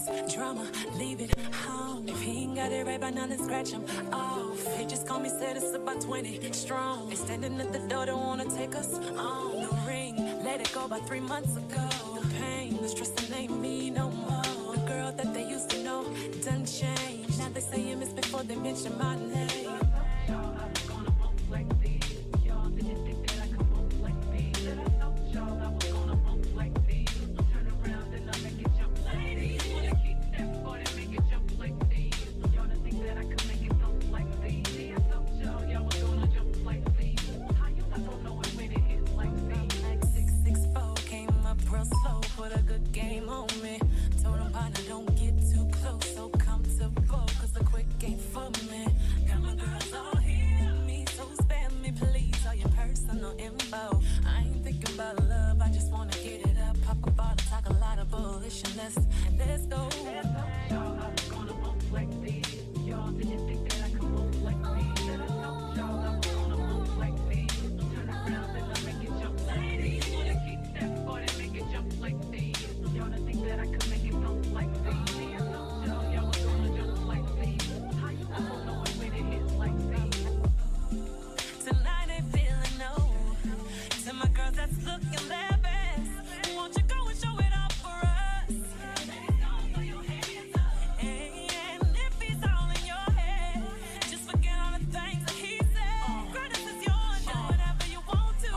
Please, drama, leave it home. If he ain't got it right by now, then scratch him off. He just called me, said it's about 20 strong. They standing at the door, don't wanna take us on. The ring, let it go about 3 months ago. The pain, the stress, that ain't me no more. The girl that they used to know done changed. Now they say you miss before they mention my name. Let's go. Tonight ain't feeling no. To my girls that's looking their best, won't you go and show it off for us? And if he's all in your head, just forget all the things that he said. Girl, this is yours, do whatever you want to.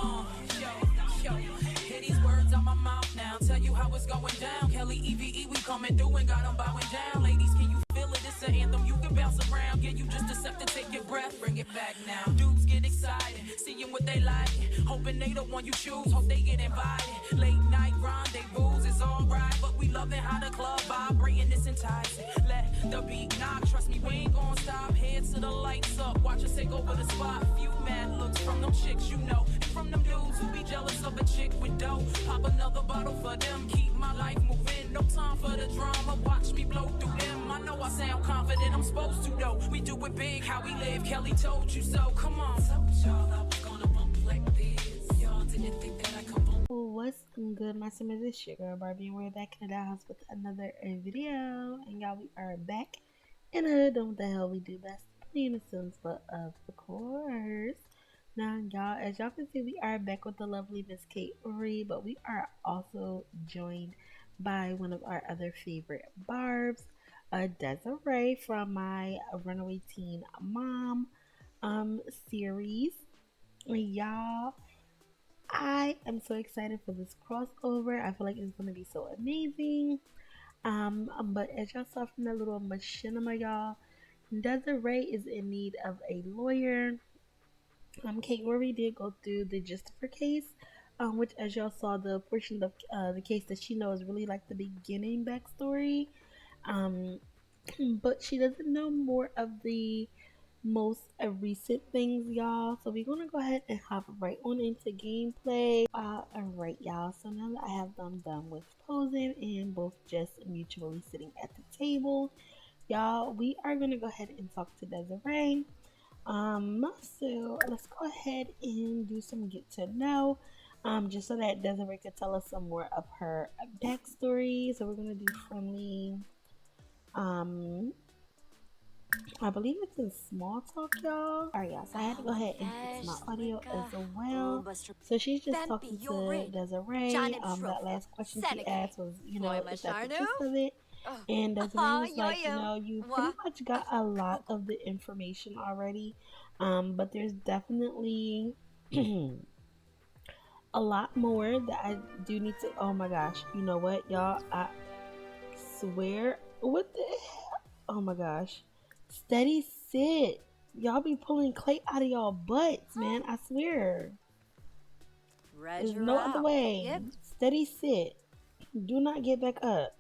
Hear these words on my mouth now. Tell you how it's going down. Kelly, EVE, we coming through and got them bowing down. Ladies, can you feel it? It's an anthem. You can bounce around. Yeah, you just accept to take your breath. Bring it back now. Dudes get excited, seeing what they like. Hoping they the one you choose. Hope they get invited. Late night rendezvous is alright, but we loving how the club vibrating. This enticing. Let the beat knock. Trust me, we ain't gonna stop. Head to the lights up. Watch us take over the spot. Few mad looks from them chicks you know, and from them dudes who be jealous of a chick with dough. Pop another bottle for them. Keep my life moving. No time for the drama. Watch me blow through them. I know I sound confident. I'm supposed to though. We do it big. How we live. Kelly told you so. Come on. Told y'all I was gonna bump like this. Y'all didn't think that I could bump. What's good, my simmers? It's your girl Barbie, and we're back in the house with another video. And y'all, we are back in the hood doing what the hell we do best, playing the Sims, but of course. Now, y'all, as y'all can see, we are back with the lovely Miss Kaori, but we are also joined by one of our other favorite Barbs, Desiree from my Runaway Teen Mom series. Y'all, I am so excited for this crossover. I feel like it's gonna be so amazing. But as y'all saw from that little machinima, y'all, Desiree is in need of a lawyer. Kaori did go through the gist of her case, which, as y'all saw, the portion of the case that she knows is really like the beginning backstory. But she doesn't know more of the most recent things, y'all. So we're gonna go ahead and hop right on into gameplay. Alright, y'all, so now that I have them done with posing and both just mutually sitting at the table, y'all, we are gonna go ahead and talk to Desiree. So let's go ahead and do some get to know, just so that Desiree could tell us some more of her backstory. So we're gonna do friendly. I believe it's in small talk, y'all. Alright, y'all, so I had to go ahead and fix my audio as well. So she's just talking to Desiree. That last question she asked was, is that the gist of it? And Desiree was like, you pretty much got a lot of the information already. But there's definitely a lot more that I do need to. Oh my gosh, you know what, y'all? I swear, what the hell? Oh my gosh. Steady sit. Y'all be pulling clay out of y'all butts, man. I swear. There's no other way. Yep. Steady sit. Do not get back up.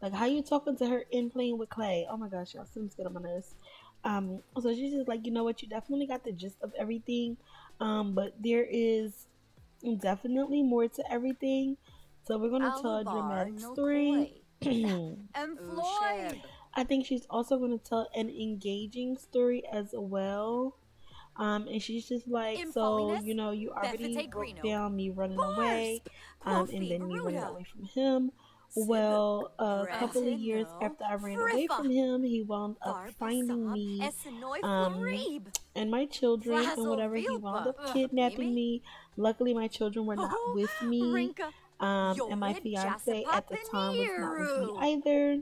Like, how you talking to her in playing with clay? Oh my gosh, y'all. Sims get on my nerves. So she's just like, you know what? You definitely got the gist of everything. But there is definitely more to everything. So we're going to tell a dramatic story. I think she's also going to tell an engaging story as well. And she's just like, so, you already broke down me running away, and then me running away from him. Well, a couple of years after I ran away from him, he wound up finding me, um, and my children and whatever. He wound up kidnapping me. Luckily, my children were not with me. And my fiance at the time was not with me either.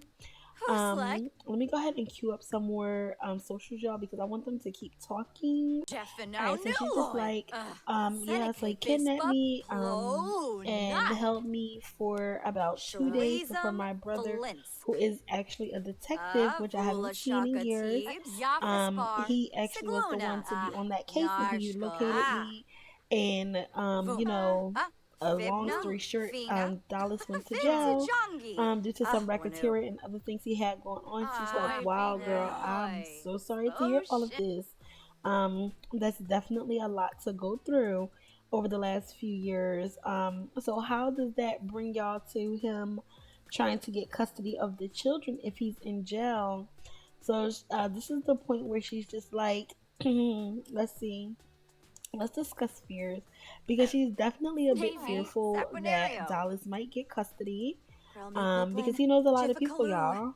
Let me go ahead and queue up some more socials, y'all, because I want them to keep talking. Alright, so she's just like, yeah, so he kidnapped me, and held me for about 2 days before my brother, who is actually a detective, which I haven't seen in years. He actually was the one to be on that case, and he located me, and, a long story short, Dallas went to jail due to some racketeering and other things he had going on. She's like, wow, girl, I'm so sorry to hear all of this. That's definitely a lot to go through over the last few years. So how does that bring y'all to him trying to get custody of the children if he's in jail? So this is the point where she's just like, let's see. Let's discuss fears, because she's definitely a bit fearful that Dallas might get custody. Because he knows a lot of people, y'all.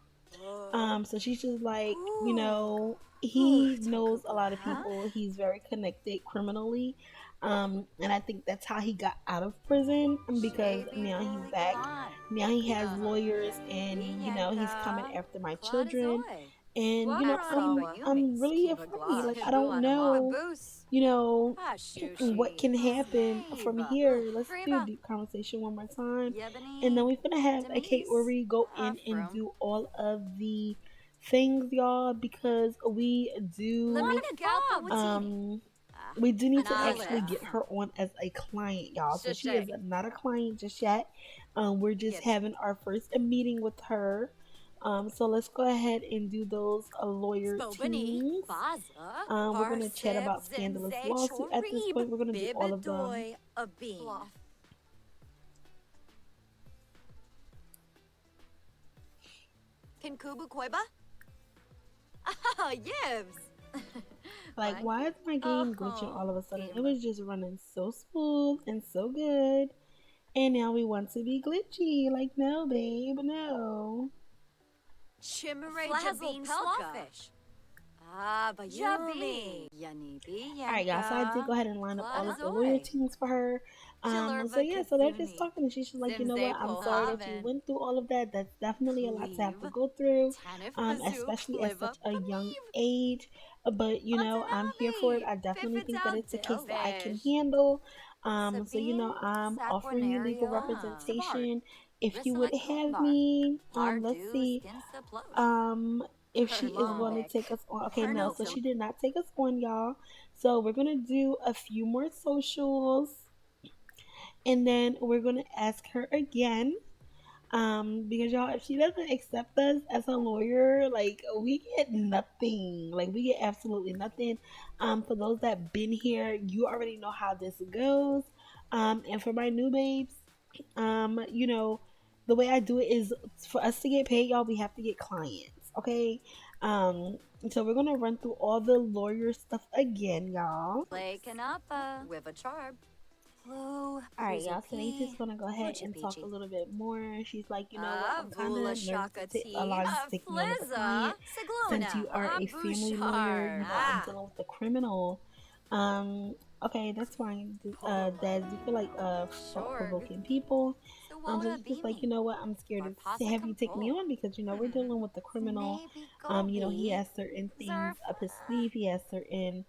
So she's just like, he knows a lot of people. He's very connected criminally. And I think that's how he got out of prison, because now he's back. Now he has lawyers, and he's coming after my children. And I'm really afraid. Like, I don't know, what can happen from here. Let's do a deep conversation one more time, and then we're gonna have a Kaori go in and do all of the things, y'all, because we do need to actually get her on as a client, y'all. So she is not a client just yet. We're just having our first meeting with her. So let's go ahead and do those lawyer teams. We're going to chat about scandalous lawsuit. At this point, we're going to do all of them. Kinkubu Koiba? Yibs! Like, why is my game glitching all of a sudden? It was just running so smooth and so good. And now we want to be glitchy. Like, no, babe, no. Chimere Jabin Slawfish. Bayumi. Alright, y'all, so I did go ahead and line up all of the lawyer teams for her. So yeah, so they're just talking, and she's just like, you know what, I'm sorry that you went through all of that. That's definitely a lot to have to go through, especially at such a young age. But I'm here for it. I definitely think that it's a case that I can handle. So I'm offering you legal representation if you would have me. Let's see. If she is going to take us on. Okay, no, so she did not take us on, y'all. So we're going to do a few more socials, and then we're going to ask her again. Because y'all, if she doesn't accept us as a lawyer, like, we get nothing. Like, we get absolutely nothing. For those that been here, you already know how this goes. And for my new babes, the way I do it is, for us to get paid, y'all, we have to get clients. Okay, so we're gonna run through all the lawyer stuff again, y'all. With a charb. Alright, y'all, so they're just gonna go ahead and talk a little bit more. She's like, you know what, I'm kind of nervous to allow you to take me on as a client, since you are a family lawyer. I'm dealing with a criminal. Okay, that's fine. Dad, do you feel like provoking people? Just like, you know what, I'm scared to have you take me on, because we're dealing with the criminal. He has certain things up his sleeve. He has certain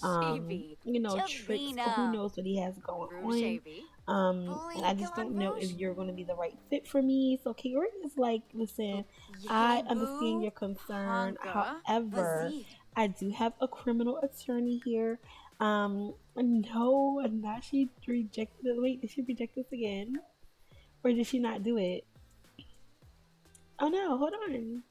tricks. Who knows what he has going on. And I just don't know if you're going to be the right fit for me. So Kaori is like, listen, I understand your concern. However, I do have a criminal attorney here. No, not she rejected it. Wait, did she reject this again? Or did she not do it? Oh no, hold on.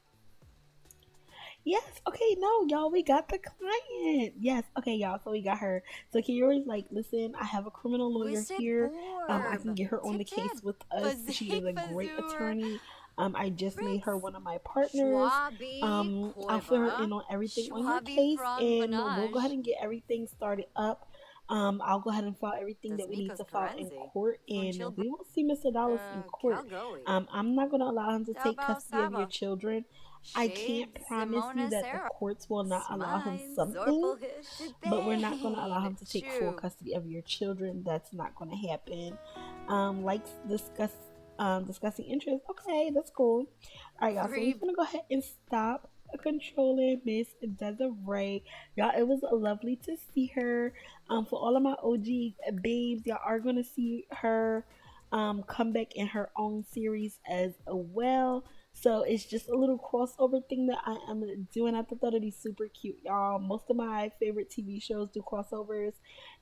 Yes, okay, no, y'all, we got the client. Yes, okay, y'all, so we got her. So Kiyora's like, listen, I have a criminal lawyer here. I can get her on the case with us. She is a great attorney. I just made her one of my partners. I'll fill her in on everything on your case, and we'll go ahead and get everything started up. I'll go ahead and file everything that we need Nikos to file in Karenzi. court, and Funchil we will see Mr. Dallas in court. Calgoi. I'm not going to allow him to take Dabao custody of your Saba. children. I Shade can't promise you Simona that the Serach. courts will not allow him Smine something, Zorpelhish but we're not going to allow Bane. him to take full Chew. custody of your children. That's not going to happen. Like discussing interest. Okay, that's cool. All right, y'all. So we're Three gonna go ahead and stop controlling Miss Desiree. Y'all, it was lovely to see her. For all of my OG babes, y'all are gonna see her come back in her own series as well. So it's just a little crossover thing that I am doing. I thought that'd be super cute, y'all. Most of my favorite TV shows do crossovers,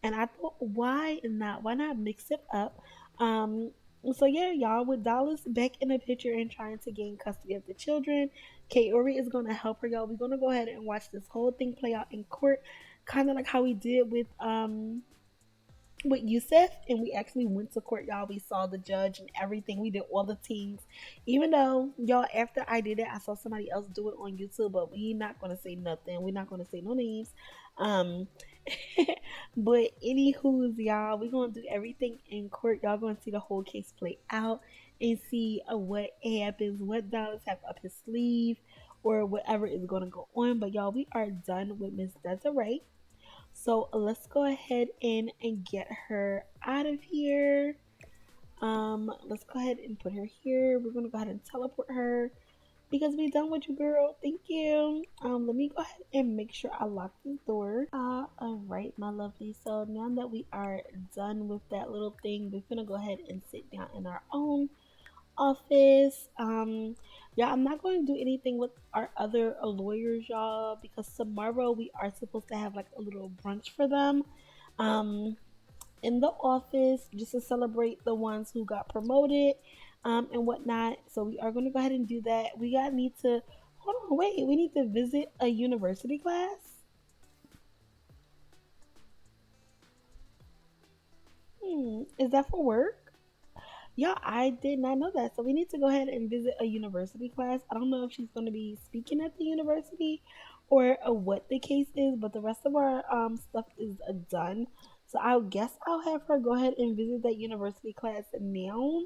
and I thought, why not? Why not mix it up? Um, so yeah, y'all, with Dallas back in the picture and trying to gain custody of the children, Kaori is gonna help her, y'all. We're gonna go ahead and watch this whole thing play out in court, kind of like how we did with Yusef, and we actually went to court, y'all. We saw the judge and everything. We did all the things. Even though, y'all, after I did it, I saw somebody else do it on YouTube, but we not gonna say nothing. We're not gonna say no names. Um, but anywho's, y'all, we're gonna do everything in court. Y'all gonna see the whole case play out and see what happens, what Dallas have up his sleeve, or whatever is gonna go on. But y'all, we are done with Miss Desiree. So let's go ahead and get her out of here. Let's go ahead and put her here. We're gonna go ahead and teleport her because we done with you, girl. Thank you. Let me go ahead and make sure I lock this door. All right, my lovely. So now that we are done with that little thing, we're gonna go ahead and sit down in our own office. Yeah, I'm not going to do anything with our other lawyers, y'all, because tomorrow we are supposed to have like a little brunch for them. Um, in the office just to celebrate the ones who got promoted and whatnot. So we are going to go ahead and do that. We got need to hold on, wait, we need to visit a university class. Is that for work? Yeah, I did not know that. So we need to go ahead and visit a university class. I don't know if she's going to be speaking at the university or what the case is, but the rest of our stuff is done. So I guess I'll have her go ahead and visit that university class now.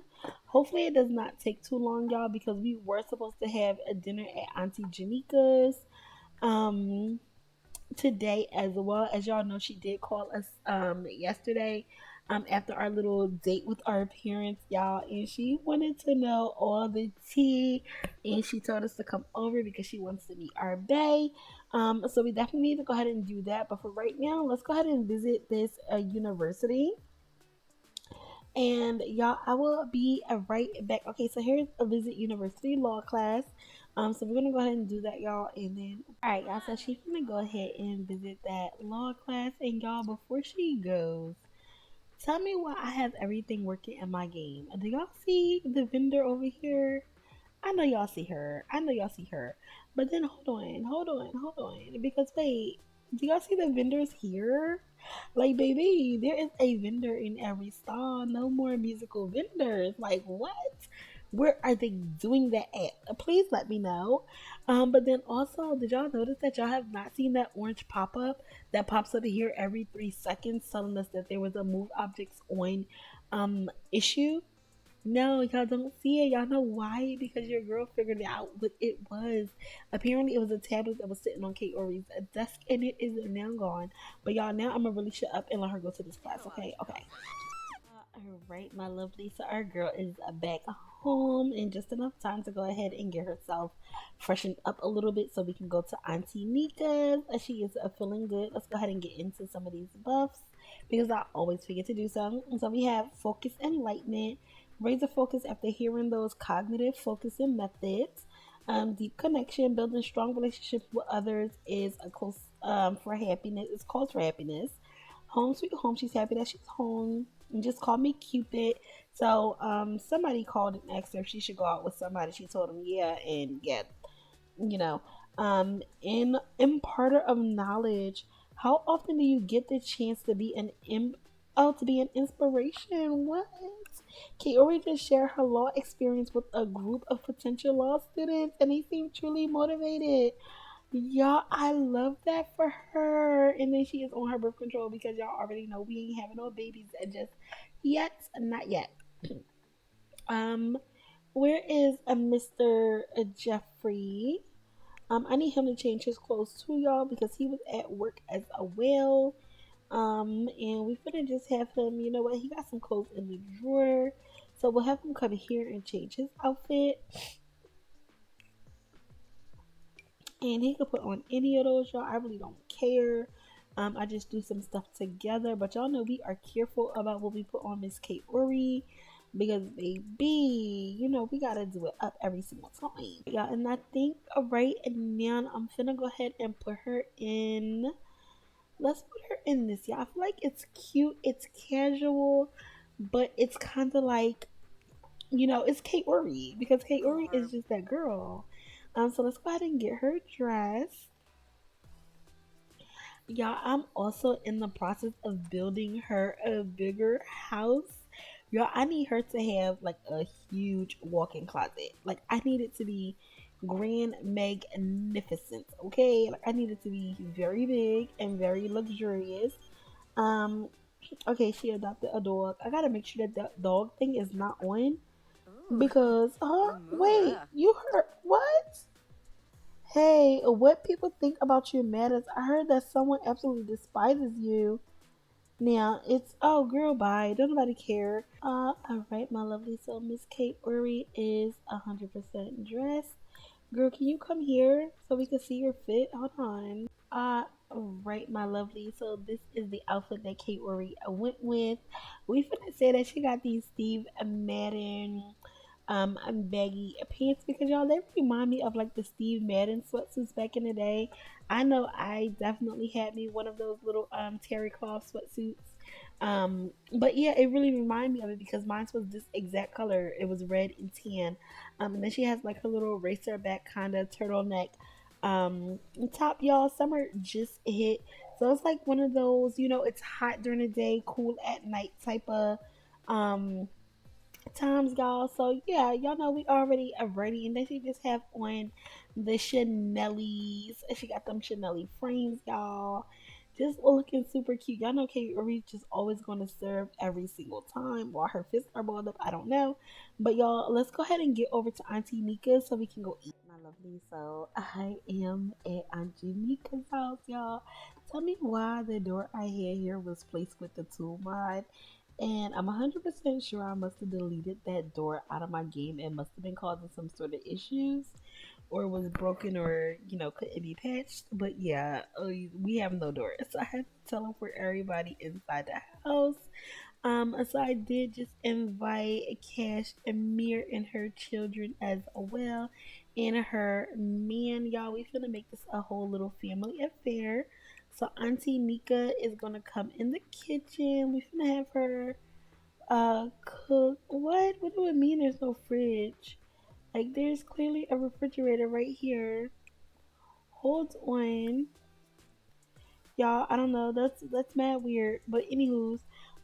Hopefully it does not take too long, y'all, because we were supposed to have a dinner at Auntie Janika's. Um, Today as well. As y'all know, she did call us yesterday after our little date with our parents, y'all, and she wanted to know all the tea, and she told us to come over because she wants to meet our bae. So we definitely need to go ahead and do that, but for right now, let's go ahead and visit this university. And y'all, I will be right back. Okay, so here's a visit university law class. So we're gonna go ahead and do that, y'all, and then all right, y'all. So she's gonna go ahead and visit that law class, and y'all, before she goes, tell me why I have everything working in my game. Do y'all see the vendor over here? I know y'all see her. I know y'all see her. But then hold on. Because wait, do y'all see the vendors here? Like, baby, there is a vendor in every stall. No more musical vendors. Like, what? Where are they doing that at? Please let me know. But then also, did y'all notice that y'all have not seen that orange pop up that pops up here every 3 seconds, telling us that there was a move objects on issue? No, y'all don't see it. Y'all know why? Because your girl figured out what it was. Apparently, it was a tablet that was sitting on Kate Ori's desk, and it is now gone. But y'all, now I'm gonna really shut up and let her go to this class. Okay, okay. All right, my lovely. So our girl is back home in just enough time to go ahead and get herself freshened up a little bit so we can go to Auntie Nika's. She is feeling good. Let's go ahead and get into some of these buffs because I always forget to do so. And so we have focus enlightenment, raise the focus after hearing those cognitive focusing methods. Deep connection, building strong relationships with others is a close for happiness. It's close for happiness. Home sweet home. She's happy that she's home. And just call me Cupid. So somebody called and asked her if she should go out with somebody. She told him yeah, and yeah, you know, in imparter of knowledge. How often do you get the chance to be to be an inspiration? What? Kaori just shared her law experience with a group of potential law students, and they seem truly motivated. Y'all, I love that for her. And then she is on her birth control because y'all already know we ain't having no babies just yet. Not yet. Um, where is a Mr. Jeffrey? I need him to change his clothes too, y'all, because he was at work as a well. And we finna just have him, you know what? He got some clothes in the drawer. So we'll have him come here and change his outfit. And he could put on any of those, y'all. I really don't care. I just do some stuff together. But y'all know we are careful about what we put on Miss Kaori. Because baby, you know, we gotta do it up every single time. Yeah, and I think right now I'm finna go ahead and put her in. Let's put her in this. Yeah, I feel like it's cute, it's casual, but it's kind of like, you know, it's Kaori because Kaori is just that girl. So let's go ahead and get her dressed. Y'all, I'm also in the process of building her a bigger house. Y'all, I need her to have like a huge walk-in closet. Like I need it to be grand magnificent. Okay, like I need it to be very big and very luxurious. Um, okay, she adopted a dog. I gotta make sure that that dog thing is not on because wait, you heard what? Hey, what people think about you matters. I heard that someone absolutely despises you. Now it's oh girl, bye. Don't nobody care. All right, my lovely. So Miss Kate Uri is 100% dressed. Girl, can you come here so we can see your fit? Hold on. Right, my lovely. So this is the outfit that Kate Uri went with. We finna say that she got these Steve Madden baggy pants because y'all they remind me of like the Steve Madden sweatsuits back in the day. I know I definitely had me one of those little terry cloth sweatsuits. But yeah, it really reminded me of it because mine was this exact color. It was red and tan. And then she has like her little racer back kind of turtleneck top, y'all. Summer just hit, so it's like one of those, you know, it's hot during the day, cool at night type of um times, y'all. So yeah, y'all know we already are ready, and then she just have on the Chanel's. She got them Chanel frames, y'all. Just looking super cute. Y'all know Kate Reed just always going to serve every single time while her fists are balled up. I don't know, but y'all, let's go ahead and get over to Auntie Mika so we can go eat. My lovely, so I am at Auntie Mika's house, y'all. Tell me why the door I had here was placed with the tool mod. And I'm 100% sure I must have deleted that door out of my game. It must have been causing some sort of issues or was broken or, you know, couldn't be patched. But yeah, we have no door. So I had to teleport everybody inside the house. So I did just invite Cash and Mir and her children as well. And her man, y'all. We finna make this a whole little family affair. So Auntie Nika is gonna come in the kitchen. We finna have her cook. What do it mean there's no fridge? Like there's clearly a refrigerator right here. Hold on. Y'all, I don't know. That's mad weird. But anywho's,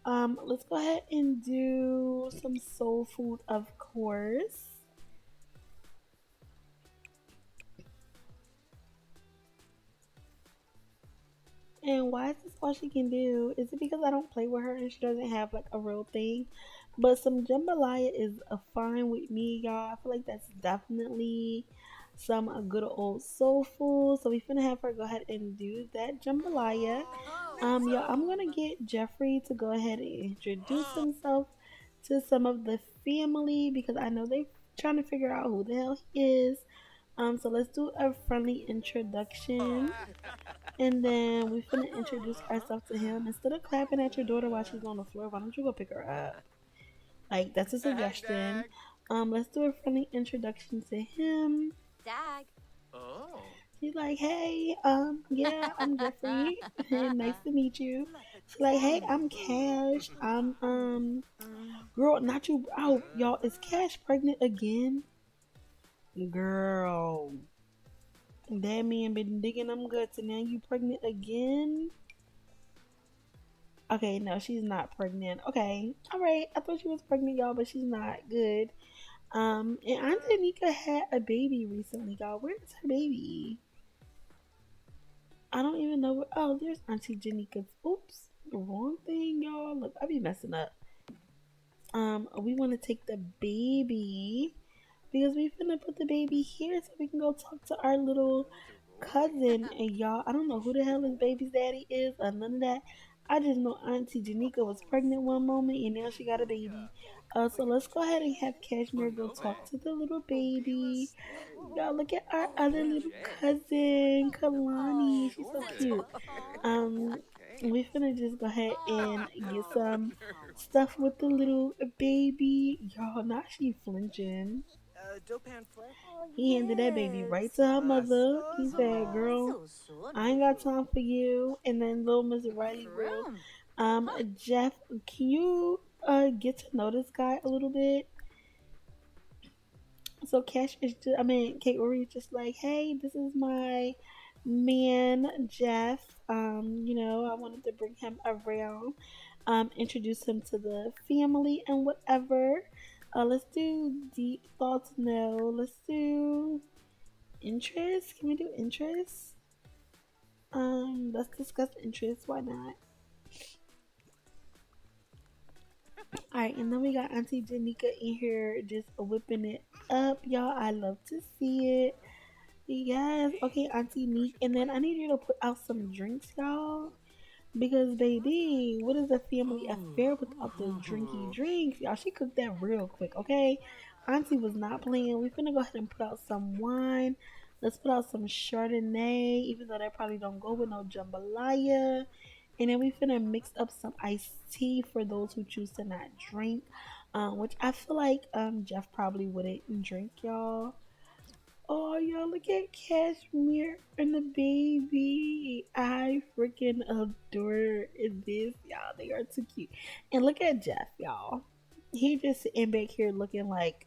let's go ahead and do some soul food, of course. And why is this all she can do? Is it because I don't play with her and she doesn't have like a real thing? But some jambalaya is a fine with me, y'all. I feel like that's definitely some good old soul food. So we finna have her go ahead and do that jambalaya. Yeah, I'm gonna get Jeffrey to go ahead and introduce himself to some of the family because I know they trying to figure out who the hell he is. So let's do a friendly introduction. And then we finna introduce ourselves to him. Instead of clapping at your daughter while she's on the floor, why don't you go pick her up? Like that's a suggestion. Let's do a friendly introduction to him. Dag. She's like, hey, yeah, I'm Jeffrey. Nice to meet you. She's like, hey, I'm Cash. Girl, not you. Oh, y'all, is Cash pregnant again? Girl, that man been digging them guts, and now you pregnant again? Okay, no, she's not pregnant. Okay, all right. I thought she was pregnant, y'all, but she's not. Good. And Auntie Nika had a baby recently, y'all. Where's her baby? I don't even know where. Oh, there's Auntie Janika's. Oops, wrong thing, y'all. Look, I be messing up. We want to take the baby because we finna put the baby here so we can go talk to our little cousin. And y'all, I don't know who the hell his baby's daddy is or none of that. I just know Auntie Janika was pregnant one moment and now she got a baby. So let's go ahead and have Cashmere go talk to the little baby. Y'all look at our other little cousin, Kalani. She's so cute. Um, we finna just go ahead and get some stuff with the little baby. Y'all, now she flinching. He handed that baby right to her mother. He said, "Girl, I ain't got time for you." And then little Miss Riley will. Jeff, can you get to know this guy a little bit? So Cash is just, I mean, Kate Ori is just like, "Hey, this is my man, Jeff. I wanted to bring him around, introduce him to the family and whatever. Let's do deep thoughts. No, let's do interest. Can we do interest? Let's discuss interest. Why not? All right, and then we got Auntie Janika in here just whipping it up, y'all. I love to see it. Yes, okay, Auntie Neek. And then I need you to put out some drinks, y'all. Because, baby, what is a family affair without the drinky drinks? Y'all, she cooked that real quick, okay? Auntie was not playing. We finna go ahead and put out some wine. Let's put out some Chardonnay, even though that probably don't go with no jambalaya. And then we finna mix up some iced tea for those who choose to not drink. Which I feel like Jeff probably wouldn't drink, y'all. Oh, y'all, look at Cashmere and the baby. I freaking adore this, y'all. They are too cute. And look at Jeff, y'all. He just sitting back here looking like,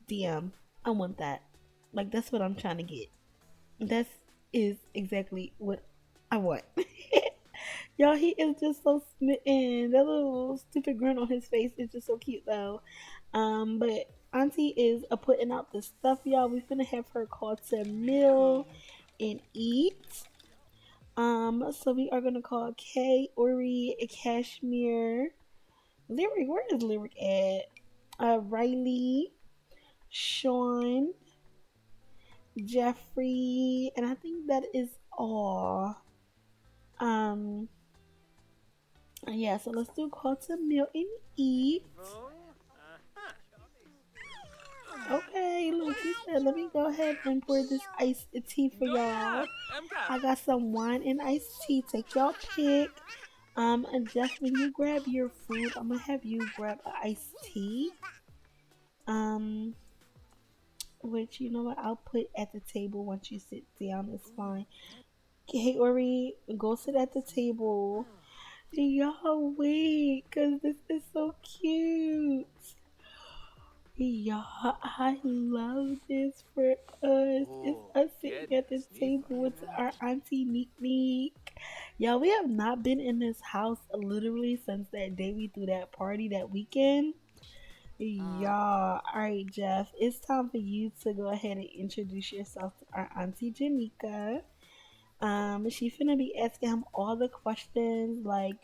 damn, I want that. Like, that's what I'm trying to get. That is exactly what I want. Y'all, he is just so smitten. That little stupid grin on his face is just so cute, though. But Auntie is putting out the stuff, y'all. We finna have her call to meal and eat. So we are gonna call Kay, Ori, Cashmere, Lyric. Where is Lyric at? Riley, Sean, Jeffrey, and I think that is all. Um, yeah. So let's do call to meal and eat. Okay, look, he said, let me go ahead and pour this iced tea for y'all. I got some wine and iced tea. Take y'all pick. And Jeff, when you grab your food, I'm gonna have you grab an iced tea. Um, which you know what, I'll put at the table once you sit down. It's fine. Hey, Ori, go sit at the table. Y'all wait, cause this is so cute. Y'all, I love this for us. It's us sitting at the table with our auntie Neek Neek. Y'all, we have not been in this house literally since that day we threw that party that weekend. Y'all, alright, Jeff, it's time for you to go ahead and introduce yourself to our auntie Janika. She finna be asking him all the questions, like,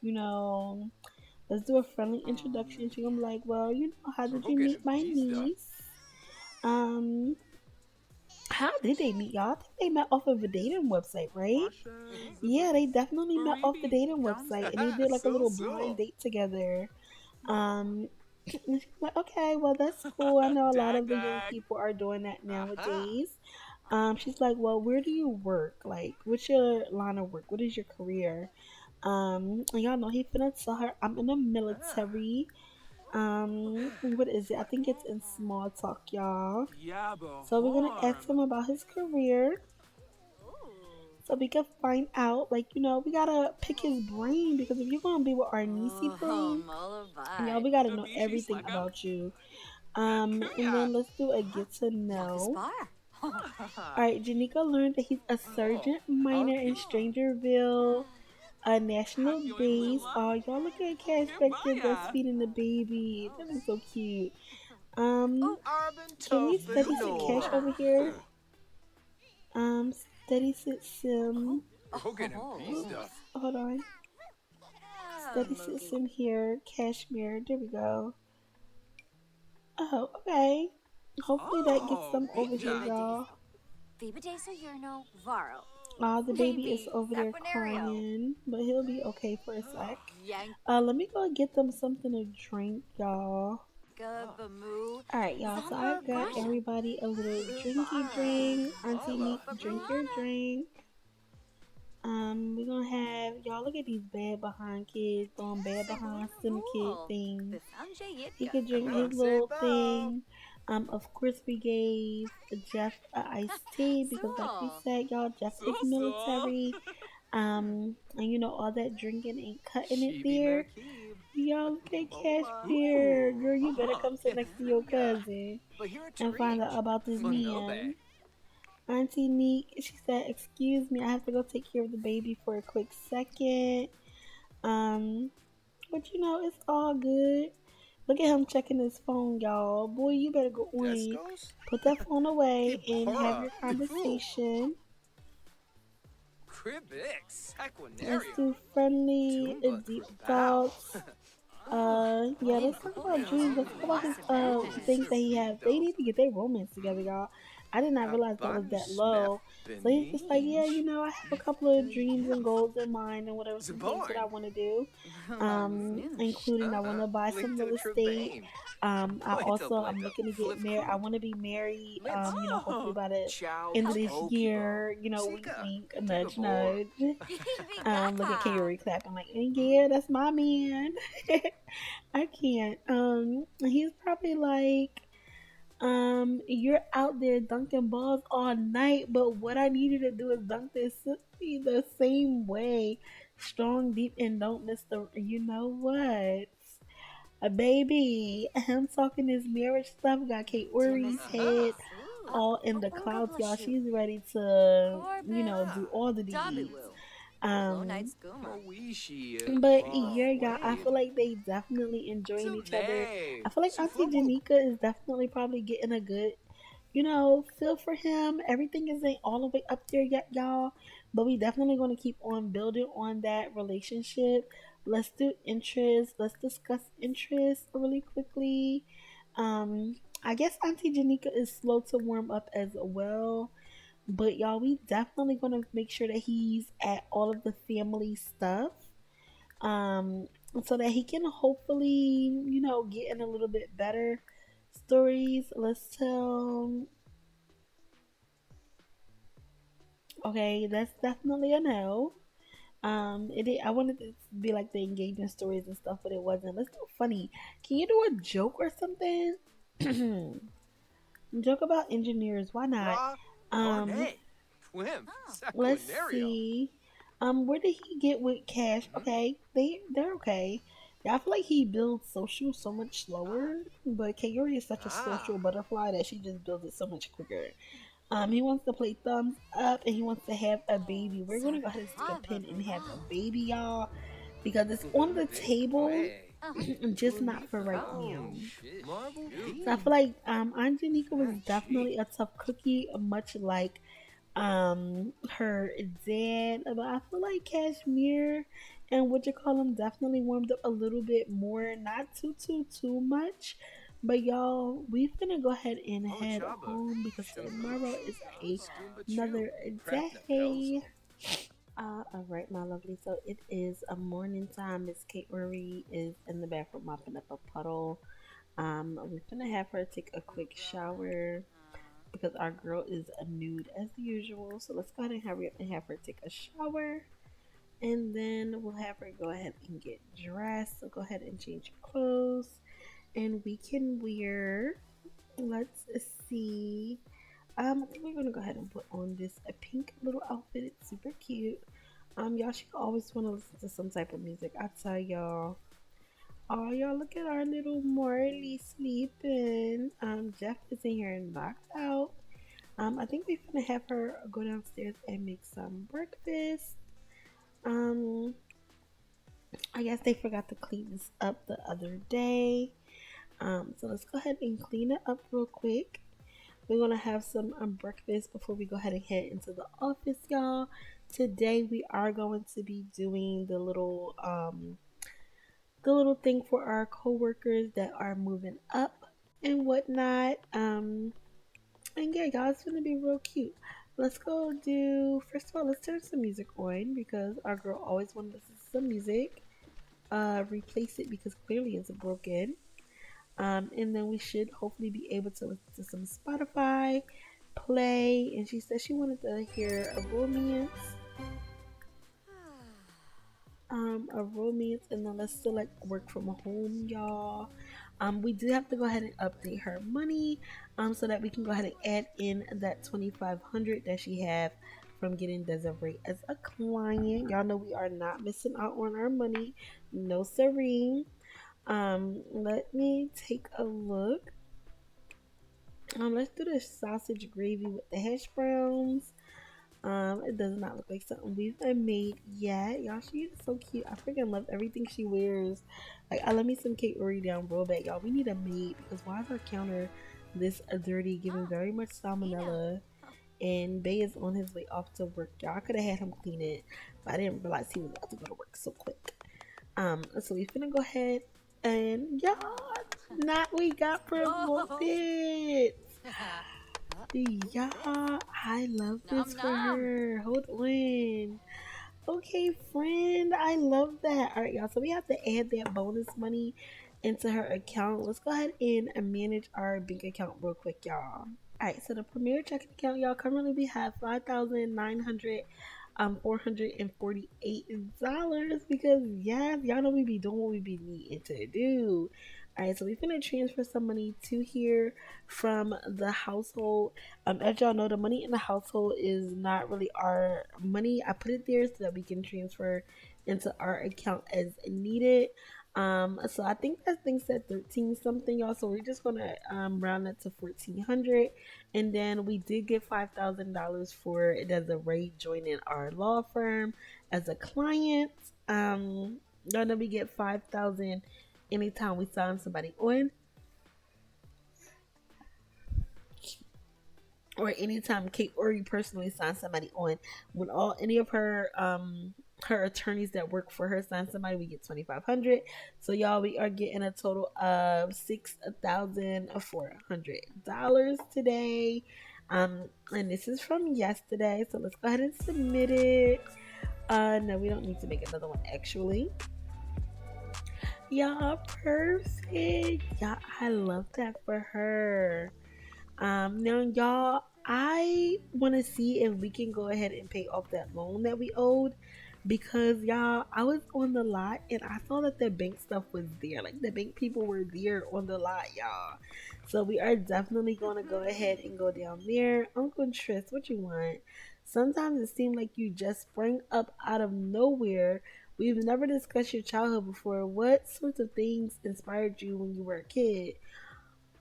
let's do a friendly introduction. She gonna be like, well, how did you meet my niece? Um, how did they meet, y'all? I think they met off of a dating website, right? Yeah, they definitely met off the dating website, and they did like a little blind date together. Um, and she's like, okay, well that's cool. I know a lot of the young people are doing that nowadays. She's like, well, where do you work? Like, what's your line of work? What is your career? And y'all know he finna tell her I'm in the military. What is it? I think it's in small talk, y'all. So we're gonna ask him about his career. So we can find out, like, we gotta pick his brain because if you're gonna be with our niecey poo, y'all, we gotta know everything about you. And then let's do a get to know. Alright, Janika learned that he's a sergeant minor in Strangerville, a national base. Oh, y'all look at Cash back there breastfeeding the baby. That is so cute. Um, can we steady sit Cash over here? Steady sit Sim. Oops, hold on. Steady system here. Cashmere. There we go. Oh, okay. Hopefully that gets them over here, y'all. Oh, the baby is over there crying, but he'll be okay for a sec. Let me go get them something to drink, y'all. Alright, y'all, so I got everybody a little drinky drink. Auntie Neek, drink your drink. We're gonna have y'all look at these bad behind kids doing bad behind sim kid things. He could drink his little thing. Of course we gave Jeff a iced tea because like we said, y'all, Jeff is military. And you know all that drinking ain't cutting it there. Y'all look at Cashmere. Girl, you better come sit next to your cousin and find out about this man. Auntie Neek, she said, "Excuse me, I have to go take care of the baby for a quick second." Um, but you know, it's all good. Look at him checking his phone, y'all. Boy, you better go on. Put that phone away and have your conversation. Let's do friendly, deep thoughts. Yeah, let's talk about dreams. Let's talk about his things that he has. They need to get their romance together, y'all. I did not realize that was that low. So he's just like, yeah, you know, I have a couple of dreams and goals in mind and whatever some things that I want to do. Including I want to buy some real estate. I'm looking to get married. I want to be married. You know, hopefully by the end of this year. You know, wink, wink, nudge, nudge. Look at Kaori clapping like, yeah, that's my man. I can't. He's probably like, you're out there dunking balls all night, but what I need you to do is dunk this the same way, strong, deep, and don't miss the. You know what? A baby, him talking his marriage stuff got Kaori's head all in the clouds, y'all. She's ready to, you know, do all the deeds. Um, but yeah, y'all, I feel like they definitely enjoying each other. I feel like Auntie Janika is definitely probably getting a good, you know, feel for him. Everything isn't all the way up there yet, y'all. But we definitely going to keep on building on that relationship. Let's do interest. Let's discuss interest really quickly. I guess Auntie Janika is slow to warm up as well. But y'all, we definitely gonna make sure that he's at all of the family stuff. Um, so that he can hopefully, you know, get in a little bit better stories. Let's tell. Okay, that's definitely a no. I wanted it to be like the engagement stories and stuff, but it wasn't. Let's do funny. Can you do a joke or something? Joke about engineers. Why not? Um, let's see. Where did he get with Cash? Okay, they're okay. Yeah, I feel like he builds social so much slower, but Kaori is such a social butterfly that she just builds it so much quicker. He wants to play thumbs up and he wants to have a baby. We're gonna go ahead and stick a pin and have a baby, y'all, because it's on the table, just not for right now. So I feel like Aunt Janika was definitely a tough cookie, much like her dad. But I feel like Cashmere and what you call him definitely warmed up a little bit more, not too much. But y'all, we finna go ahead and head home because tomorrow is another day. All right, my lovely. So it is a morning time. Miss Kaori is in the bathroom mopping up a puddle. We're gonna have her take a quick shower because our girl is a nude as usual. So let's go ahead and hurry up and have her take a shower. And then we'll have her go ahead and get dressed. So go ahead and change your clothes. And we can wear, let's see. I think we're gonna go ahead and put on this a pink little outfit. It's super cute. Y'all should always want to listen to some type of music. I tell y'all. Oh, y'all, look at our little Marley sleeping. Jeff is in here and knocked out. I think we're gonna have her go downstairs and make some breakfast. I guess they forgot to clean this up the other day. So let's go ahead and clean it up real quick. We're gonna have some breakfast before we go ahead and head into the office, y'all. Today we are going to be doing the little thing for our coworkers that are moving up and whatnot. And yeah, y'all, it's gonna be real cute. Let's go do first of all, let's turn some music on because our girl always wanted to listen to some music. Replace it because clearly it's broken. And then we should hopefully be able to listen to some Spotify play. And she said she wanted to hear a romance, and then let's select work from home, y'all. We do have to go ahead and update her money, so that we can go ahead and add in that 2,500 that she have from getting Desiree as a client. Y'all know we are not missing out on our money, no serene. Let me take a look. Let's do the sausage gravy with the hash browns. It does not look like something we've made yet. Y'all, she is so cute. I freaking love everything she wears. Like, I love me some Kaori down real bad, y'all. We need a maid because why is our counter this dirty, giving very much salmonella? And Bay is on his way off to work. Y'all, I could have had him clean it, but I didn't realize he was about to go to work so quick. So we finna go ahead and y'all, not we got promoted. Yeah, I love this for her. Hold on. Okay, friend, I love that. All right, y'all. So we have to add that bonus money into her account. Let's go ahead and manage our bank account real quick, y'all. All right, so the premier checking account, y'all. Currently, we have 5,900 $448 because yes, y'all know we be doing what we be needing to do. All right, so we finna transfer some money to here from the household. As y'all know, the money in the household is not really our money. I put it there so that we can transfer into our account as needed. So I think that thing said 13 something, y'all. So we're just gonna round that to 1,400, and then we did get $5,000 for Desiree joining our law firm as a client. Y'all know we get 5,000 anytime we sign somebody on, or anytime Kate or you personally sign somebody on. When all any of her attorneys that work for her sign somebody, we get 2,500. So y'all, we are getting a total of $6,400 today. And this is from yesterday, so let's go ahead and submit it. No, we don't need to make another one actually. Y'all, perfect. Y'all, I love that for her. Now, y'all, I want to see if we can go ahead and pay off that loan that we owed because, y'all, I was on the lot and I saw that the bank stuff was there. Like, the bank people were there on the lot, y'all. So, we are definitely going to go ahead and go down there. Uncle Tris, what you want? Sometimes it seems like you just sprang up out of nowhere. We've never discussed your childhood before. What sorts of things inspired you when you were a kid?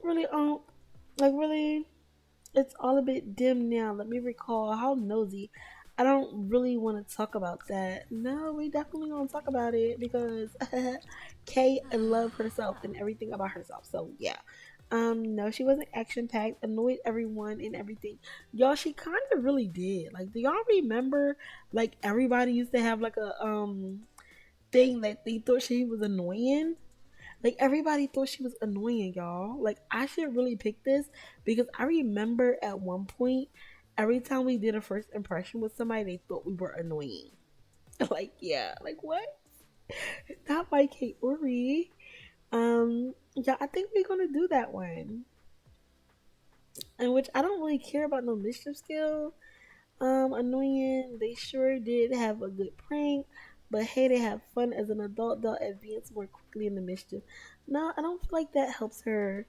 Really, like really, it's all a bit dim now. Let me recall. How nosy. I don't really want to talk about that. No, we definitely gonna talk about it because Kay loved herself and everything about herself. So yeah. No, she wasn't action packed, annoyed everyone and everything. Y'all, she kind of really did. Like, do y'all remember? Like, everybody used to have like a thing that they thought she was annoying. Like, everybody thought she was annoying, y'all. Like, I should really pick this because I remember at one point, every time we did a first impression with somebody, they thought we were annoying. Like, yeah, like what? Not by Kate Ori. Yeah, I think we're gonna do that one. In which I don't really care about no mischief skill. Annoying. They sure did have a good prank, but hey, they have fun as an adult. They'll advance more quickly in the mischief. No, I don't feel like that helps her.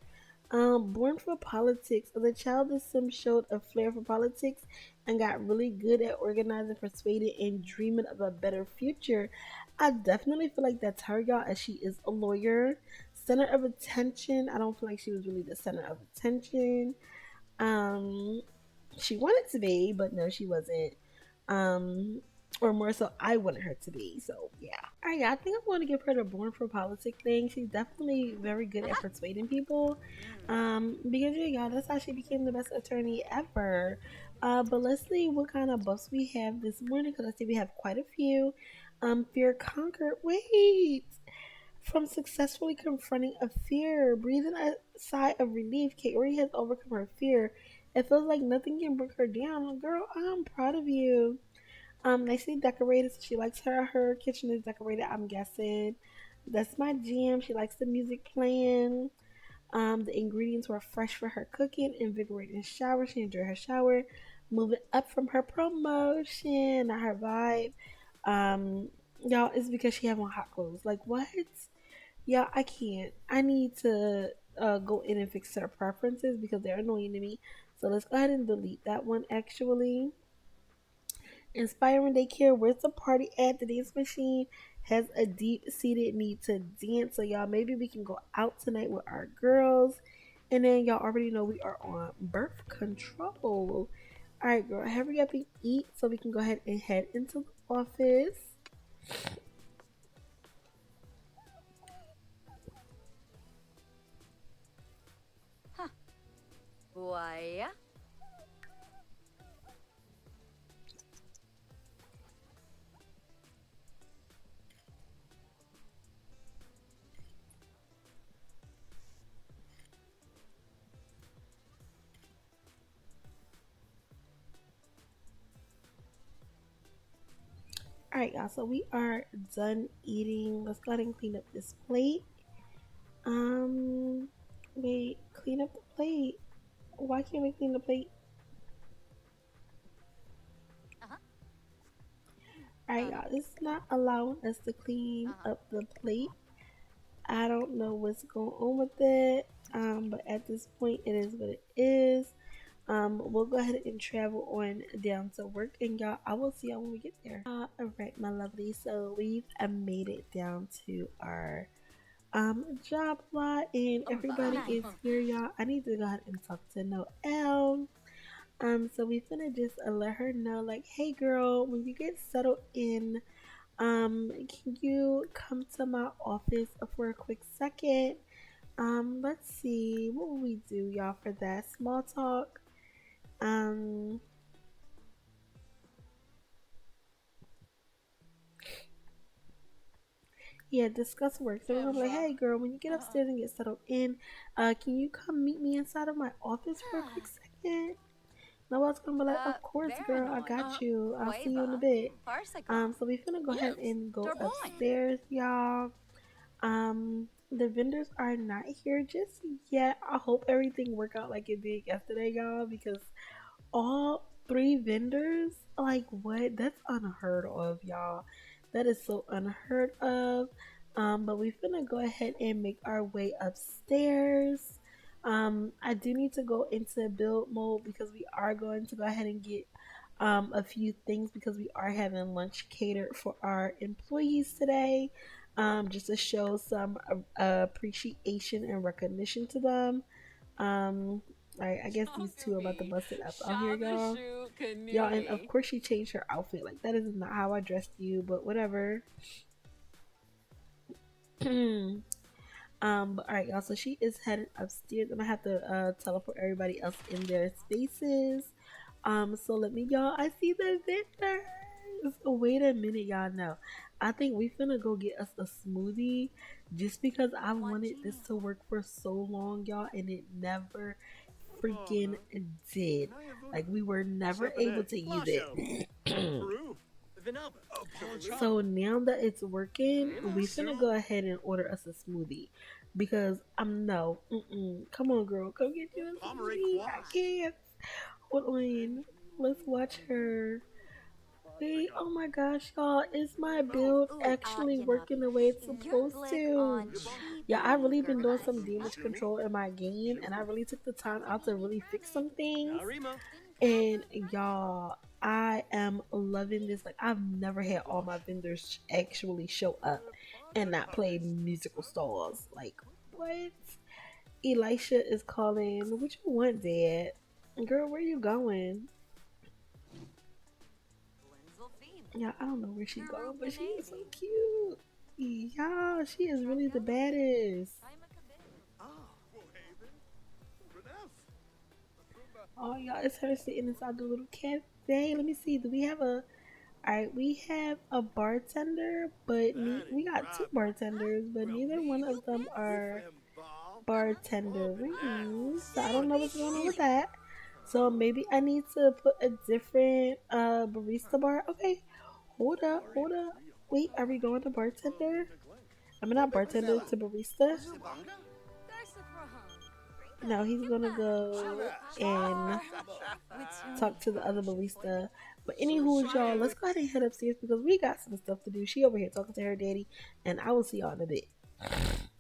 Born for politics. As a child, this sim showed a flair for politics and got really good at organizing, persuading, and dreaming of a better future. I definitely feel like that's her, y'all, as she is a lawyer. Center of attention. I don't feel like she was really the center of attention. Um, she wanted to be, but no, she wasn't. Um, or more so I wanted her to be. So yeah. All right, I think I'm going to give her the Born for Politic thing. She's definitely very good at persuading people. Because yeah, y'all, that's how she became the best attorney ever. But let's see what kind of buffs we have this morning, because I see we have quite a few. Fear conquered. Wait. From successfully confronting a fear, breathing a sigh of relief, Kaori has overcome her fear. It feels like nothing can bring her down. Girl, I'm proud of you. Nicely decorated. So she likes her kitchen is decorated. I'm guessing that's my jam. She likes the music playing. The ingredients were fresh for her cooking. Invigorating shower. She enjoyed her shower. Moving up from her promotion, not her vibe. Um, y'all, it's because she have on hot clothes. Like what? Yeah, I can't. I need to go in and fix her preferences because they're annoying to me. So let's go ahead and delete that one actually. Inspiring daycare, where's the party at? The dance machine has a deep seated need to dance. So y'all, maybe we can go out tonight with our girls. And then y'all already know we are on birth control. Alright, girl, hurry up and eat so we can go ahead and head into the office. Why? Alright, y'all, so we are done eating. Let's go ahead and clean up this plate. Um, wait, clean up the plate. Why can't we clean the plate? Alright, y'all, it's not allowing us to clean up the plate. I don't know what's going on with it. But at this point, it is what it is. We'll go ahead and travel on down to work, and y'all, I will see y'all when we get there. All right, my lovely. So we've made it down to our job lot, and everybody is here, y'all. I need to go ahead and talk to Noelle. So we finna just let her know, like, hey, girl, when you get settled in, can you come to my office for a quick second? Let's see, what will we do, y'all, for that small talk? Um, yeah, discuss work. So we're gonna be like, hey, girl, when you get upstairs and get settled in, can you come meet me inside of my office for a quick second? Noelle's gonna be like, of course, girl, I got you. I'll see you in a bit. So we finna go ahead and go upstairs, y'all. The vendors are not here just yet. I hope everything worked out like it did yesterday, y'all, because all three vendors, like what? That's unheard of, y'all. That is so unheard of. But we finna go ahead and make our way upstairs. I do need to go into build mode because we are going to go ahead and get a few things because we are having lunch catered for our employees today. Just to show some appreciation and recognition to them. Um, I guess these two are about to bust it up out here, y'all. Y'all, and of course she changed her outfit. Like that is not how I dressed you, but whatever. But all right, y'all. So she is headed upstairs. I'm gonna have to teleport everybody else in their spaces. So let me, y'all. I see the vendors. Wait a minute, y'all. Know. I think we finna go get us a smoothie, just because I wanted this to work for so long, y'all, and it never freaking did. Like we were never able to use it. So now that it's working, we finna go ahead and order us a smoothie because I'm no. Come on, girl, come get you a smoothie. I can't. Hold on. Let's watch her. Wait, oh my gosh, y'all, is my build actually working the way it's supposed to? Yeah, I really been doing some damage control in my game, and I really took the time out to really fix some things. And y'all, I am loving this. Like, I've never had all my vendors actually show up and not play musical stars. Like, what? Elisha is calling. What you want, Dad? Girl, where you going? Yeah, I don't know where she's going, but she is so cute. Y'all, she is really the baddest. Oh, y'all, it's her sitting inside the little cafe. Let me see. Do we have a? All right, we have a bartender, but we got two bartenders, but neither one of them are bartendering. So I don't know what's going on with that. So maybe I need to put a different barista bar. Okay, hold up. Wait, are we going to bartender? I mean, not bartender to barista. No, he's gonna go and talk to the other barista. But anywho, y'all, let's go ahead and head upstairs because we got some stuff to do. She over here talking to her daddy, and I will see y'all in a bit.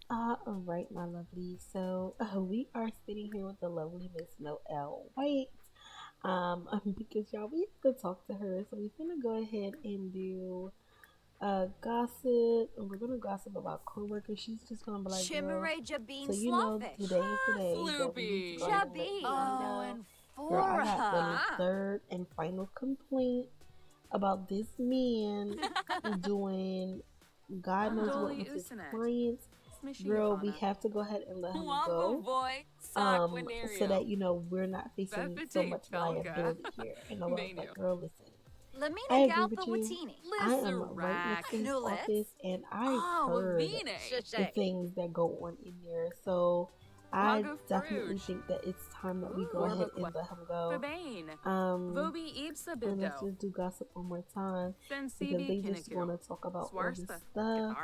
All right, my lovely. So we are sitting here with the lovely Miss Noelle White. Because y'all, we have to talk to her, so we're gonna go ahead and do gossip, and we're gonna gossip about coworkers. She's just gonna be like, girl, so you know today is the day that we need to go ahead and let them know. Girl, I got the third and final complaint about this man doing God knows what with his clients. Girl, we have to go ahead and let him go. So that you know we're not facing so much liability here. And I was like, girl, listen. I agree with you. I am right next to his office, and I heard the things that go on in there. So I definitely think that it's time that we go ahead and let him go. And let's just do gossip one more time because they just want to talk about all this stuff.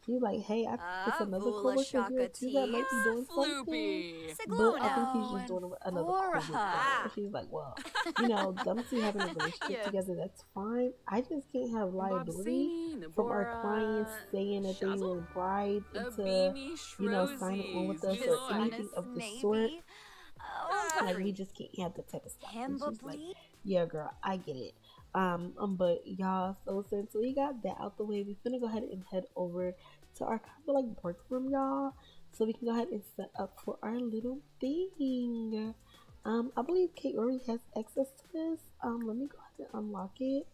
He's like, hey, I think it's another coworker here too that might be doing something, but I think he's just doing it with another coworker. And she's like, well, you know, them two having a relationship together, that's fine. I just can't have liability from our clients saying that they were bribed into, you know, signing on with us or anything of the sort. Like we just can't have that type of stuff. And she's like, yeah, girl, I get it. But y'all, so since we got that out the way, we finna go ahead and head over to our kind of like work room, y'all, so we can go ahead and set up for our little thing. I believe Kaori has access to this. Let me go ahead and unlock it.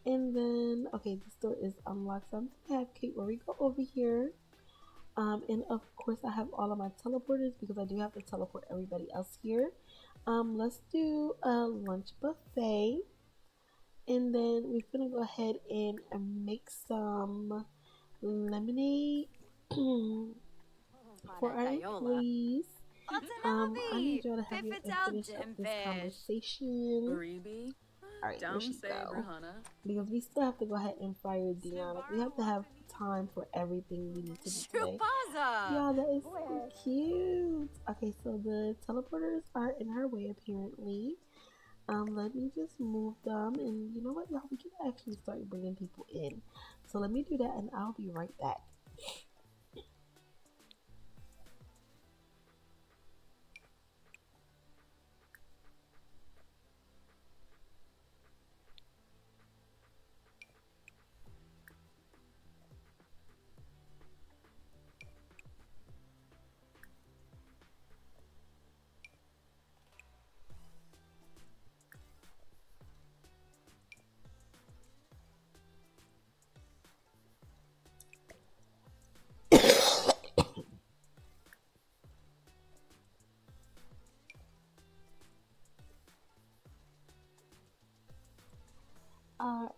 And then, okay, this door is unlocked, so I'm gonna have Kaori go over here. And of course, I have all of my teleporters because I do have to teleport everybody else here. Let's do a lunch buffet. And then we're gonna go ahead and make some lemonade for our employees. I need y'all to have your finish up this conversation. Alright, there she go. Because we still have to go ahead and fire Dion. Like, we have to have time for everything we need to do today. Y'all, that is so cute. Okay, so the teleporters are in her way apparently. Let me just move them, and you know what, y'all, we can actually start bringing people in. So let me do that, and I'll be right back.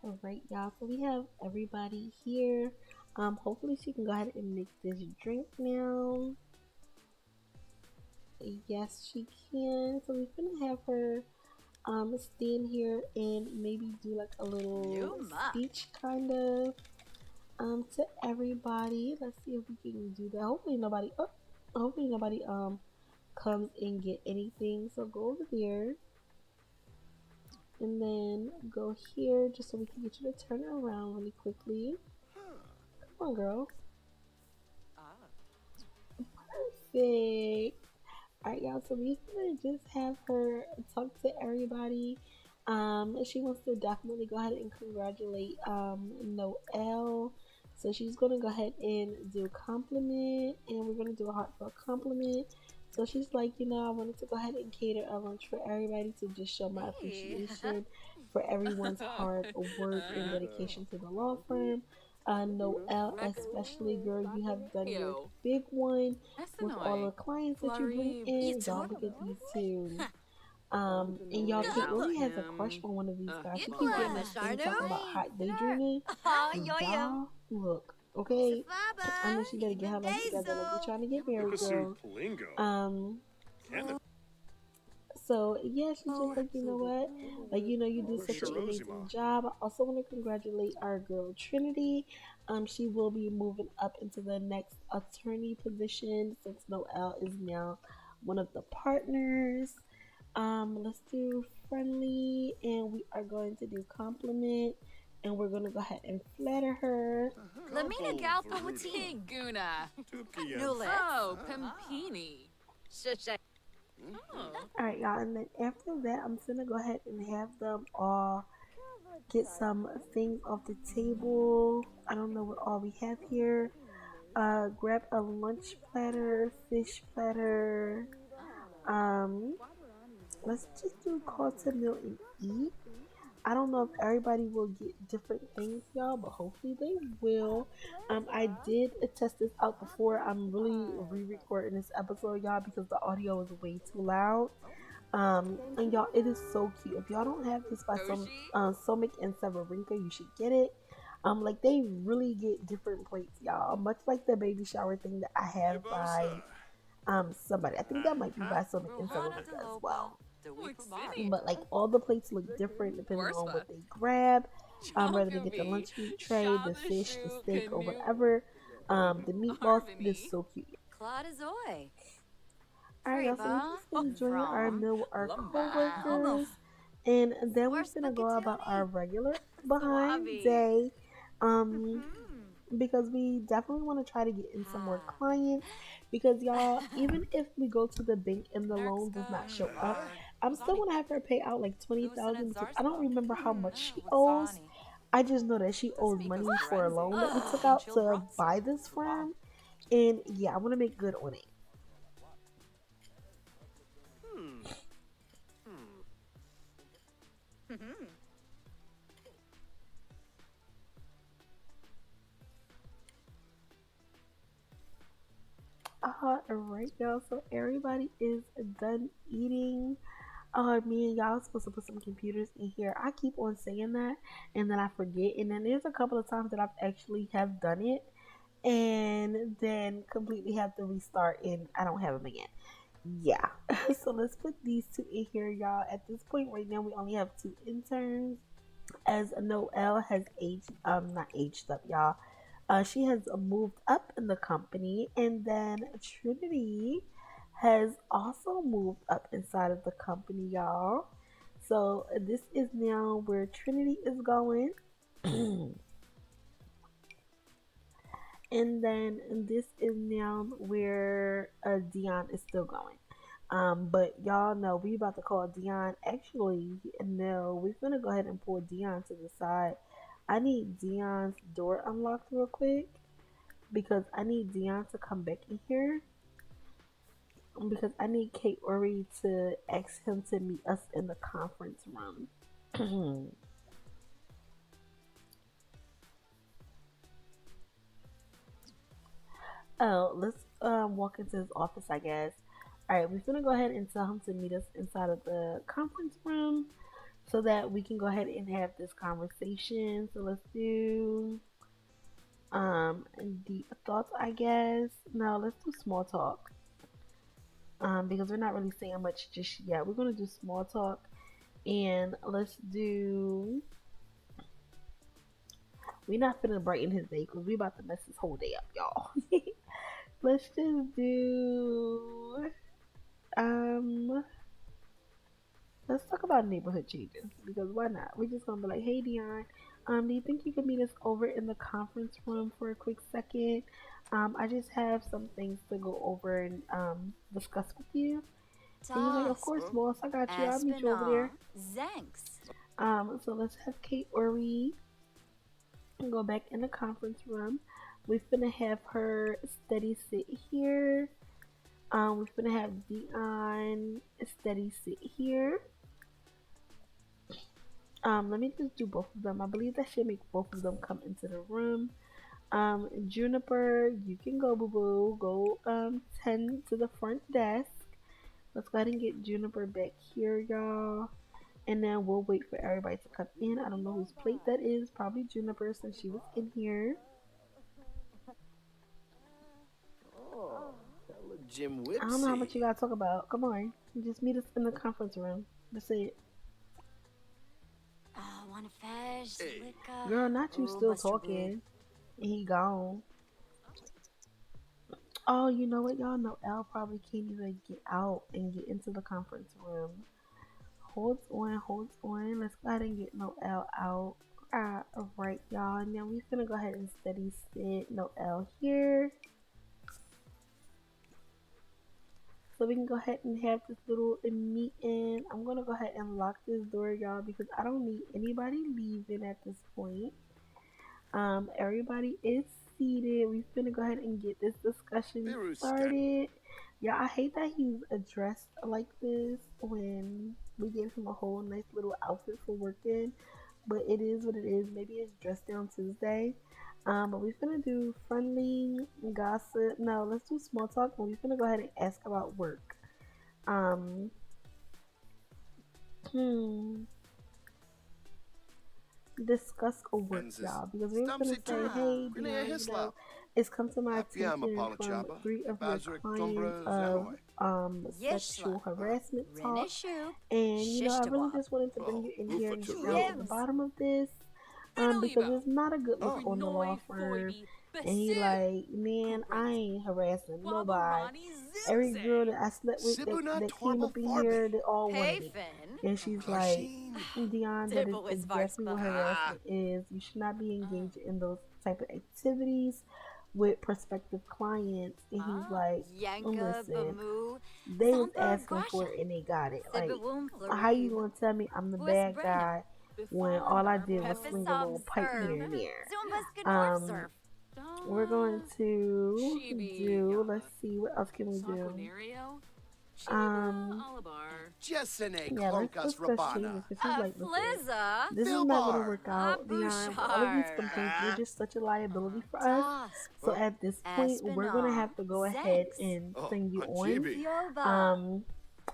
Alright, y'all, so we have everybody here. Hopefully she can go ahead and make this drink now. Yes, she can. So we're gonna have her stand here and maybe do like a little speech kind of to everybody. Let's see if we can do that. Hopefully nobody comes and get anything. So go over there and then go here just so we can get you to turn around really quickly. Come on, girl. Perfect. Alright, y'all, so we're gonna just have her talk to everybody. She wants to definitely go ahead and congratulate Noelle. So she's gonna go ahead and do a compliment, and we're gonna do a heartfelt compliment. So she's like, you know, I wanted to go ahead and cater a lunch for everybody to just show my appreciation for everyone's hard work and dedication to the law firm. Noelle, especially, girl, you have done your big one with all the clients that you bring in. Y'all look at these two. And y'all, Kate really has a crush on one of these guys. She keep getting this thing talking about hot daydreaming. Y'all, look, okay. I know she better get her life together. Like, you're trying to get married, girl. So yeah, she's just like, you know what? Like, you know, you do such an amazing job. I also want to congratulate our girl Trinity. She will be moving up into the next attorney position since Noelle is now one of the partners. Let's do friendly, and we are going to do compliment, and we're gonna go ahead and flatter her. Lamina Galpawati Guna. Oh, Pampini. All right, y'all, and then after that, I'm gonna go ahead and have them all get some things off the table. I don't know what all we have here. Grab a lunch platter, fish platter. Let's just do call to meal and eat. I don't know if everybody will get different things, y'all, but hopefully they will. I did test this out before. I'm really re-recording this episode, y'all, because the audio is way too loud. And y'all, it is so cute. If y'all don't have this by Somic and Severinka, you should get it. Like, they really get different plates, y'all. Much like the baby shower thing that I have by somebody. I think that might be by Somic and Severinka as well. But like, all the plates look different depending on what they grab. Whether they get the lunch meat tray, the fish, the steak, or whatever. The meatballs, it is so cute. Alright, y'all, so we're just enjoying our meal with our co-workers. And then we're gonna go about our regular behind day. Because we definitely want to try to get in some more clients. Because y'all, even if we go to the bank and the loan does not show up, I'm still gonna have her pay out like 20,000 because I don't remember how much she owes. I just know that she owes money for a loan that we took out to buy this firm, and yeah, I want to make good on it. Alright, y'all. So everybody is done eating. Me and y'all supposed to put some computers in here. I keep on saying that, and then I forget. And then there's a couple of times that I've actually have done it, and then completely have to restart, and I don't have them again. Yeah. So let's put these two in here, y'all. At this point, right now, we only have two interns, as Noelle has aged, not aged up, y'all. She has moved up in the company, and then Trinity has also moved up inside of the company, y'all. So this is now where Trinity is going. And then this is now where Dion is still going. But y'all know we about to call Dion. Actually, no, we're gonna go ahead and pull Dion to the side. I need Dion's door unlocked real quick because I need Dion to come back in here. Because I need Kaori to ask him to meet us in the conference room. Oh, let's walk into his office, I guess. Alright, we're gonna go ahead and tell him to meet us inside of the conference room so that we can go ahead and have this conversation. So let's do deep thoughts, I guess. No, let's do small talk. Because we're not really saying much just yet. We're gonna do small talk, and let's do. We're not finna brighten his day because we about to mess his whole day up, y'all. Let's just do. Let's talk about neighborhood changes because why not? We're just gonna be like, hey Dion, do you think you could meet us over in the conference room for a quick second? I just have some things to go over and discuss with you. And he's like, of course, boss, I got you. I'll meet you over there. So let's have Kate Ori go back in the conference room. We're gonna have her steady sit here. We're gonna have Dion steady sit here. Let me just do both of them. I believe that should make both of them come into the room. Juniper, you can go, boo boo. Go tend to the front desk. Let's go ahead and get Juniper back here, y'all. And then we'll wait for everybody to come in. I don't know whose plate that is. Probably Juniper since she was in here. Jim I don't know how much Whipsy. you gotta talk about. Come on. Just meet us in the conference room. That's it. Wanna fish, Hey. liquor. Girl, not you Oh, still Buster Big. talking. And he gone. Oh, you know what, y'all? No, L probably can't even get out and get into the conference room. Hold on. Let's go ahead and get Noel out. Alright, y'all. And then we're gonna go ahead and steady sit Noel here. So we can go ahead and have this little meeting. I'm gonna go ahead and lock this door, y'all, because I don't need anybody leaving at this point. Everybody is seated. We're gonna go ahead and get this discussion started. Yeah, I hate that he's dressed like this when we gave him a whole nice little outfit for working. But it is what it is. Maybe it's dress down Tuesday. But we're gonna do friendly gossip. No, let's do small talk. And we're gonna go ahead and ask about work. Um, hmm. Discuss work, y'all, because we were gonna say, hey, Dion, you know, it's come to my attention from 3 of your clients of sexual harassment talk, and you know, I really just wanted to bring you in here and get down to the bottom of this, because it's not a good look on the law firm. And he like, man, I ain't harassing nobody. Every girl that I slept with that came up in here, they all wanted it. And she's like, Dion, that is exactly what harassment is. You should not be engaged in those type of activities with prospective clients. And he's like, listen, they was asking for it and they got it. Like, how you gonna tell me I'm the bad guy when all I did was sling a little pipe here and there? We're going to do, let's see, what else can we do? Yeah, let's discuss changes because he's like, listen, this is not gonna work out, Dion. All of these complaints, you're just such a liability for us. So at this point, we're gonna have to go ahead and send you on.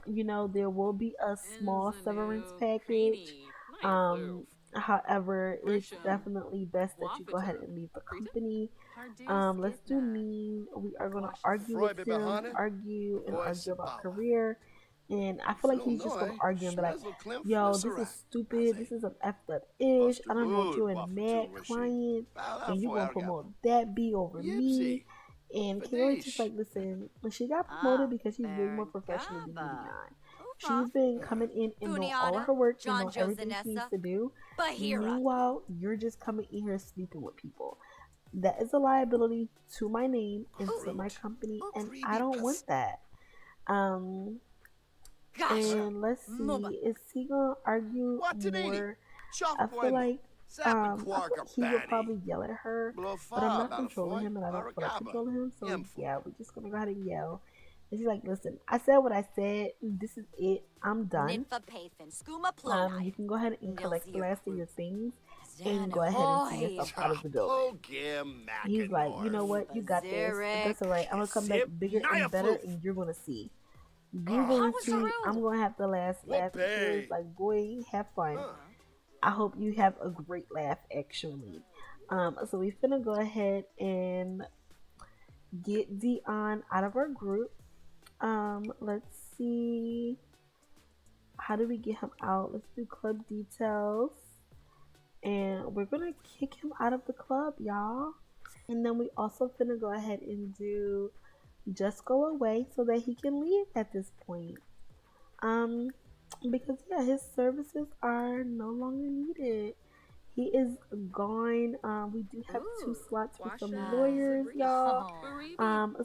You know, there will be a small severance package. However, it's definitely best that you go ahead and leave the company. Let's do mean. We are gonna argue with him, argue about career. And I feel like he's just gonna argue and be like, yo, this is stupid, this is an effed up ish. I don't want you and mad client and you gonna promote that B over me. And Kaori just like, listen, she got promoted because she's way more professional than Dion. She's been coming in and doing all of her work and know everything she needs to do. Meanwhile, you're just coming in here sleeping with people. That is a liability to my name and to my company, and I don't want that. And let's see, is he gonna argue more? I feel like he would probably yell at her, but I'm not controlling him and I don't feel like controlling him. So yeah, we're just gonna go ahead and yell. And she's like, listen, I said what I said. This is it. I'm done. You can go ahead and collect the last of your things and go ahead and see yourself out of the building. He's like, you know what? You got this. That's all right. I'm gonna come back bigger and better, and you're gonna see. You're going to. I'm gonna have the last laugh. It's like, boy, have fun. I hope you have a great laugh. Actually, so we're gonna go ahead and get Dion out of our group. Let's see. How do we get him out? Let's do club details. And we're gonna kick him out of the club, y'all. And then we also finna go ahead and do just go away so that he can leave at this point. Because yeah, his services are no longer needed. He is gone. We do have 2 slots for some lawyers, y'all.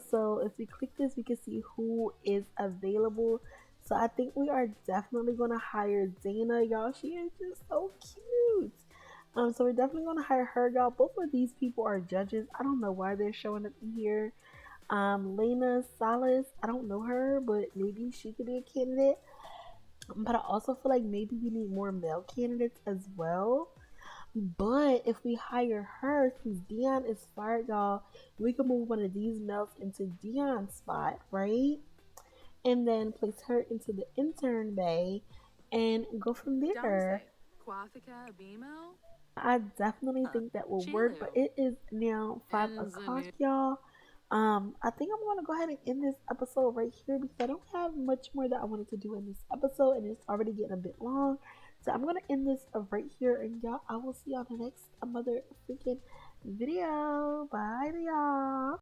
So if we click this, we can see who is available. So I think we are definitely gonna hire Dana, y'all. She is just so cute. So we're definitely gonna hire her, y'all. Both of these people are judges. I don't know why they're showing up in here. Lena Salas, I don't know her, but maybe she could be a candidate. But I also feel like maybe we need more male candidates as well. But if we hire her, since Dion is fired, y'all, we can move one of these males into Dion's spot, right? And then place her into the intern bay and go from there. I definitely think that will work, but it is now 5 o'clock, y'all. I think I'm gonna go ahead and end this episode right here because I don't have much more that I wanted to do in this episode, and it's already getting a bit long. So I'm gonna end this right here, and y'all, I will see y'all in the next mother freaking video. Bye, y'all.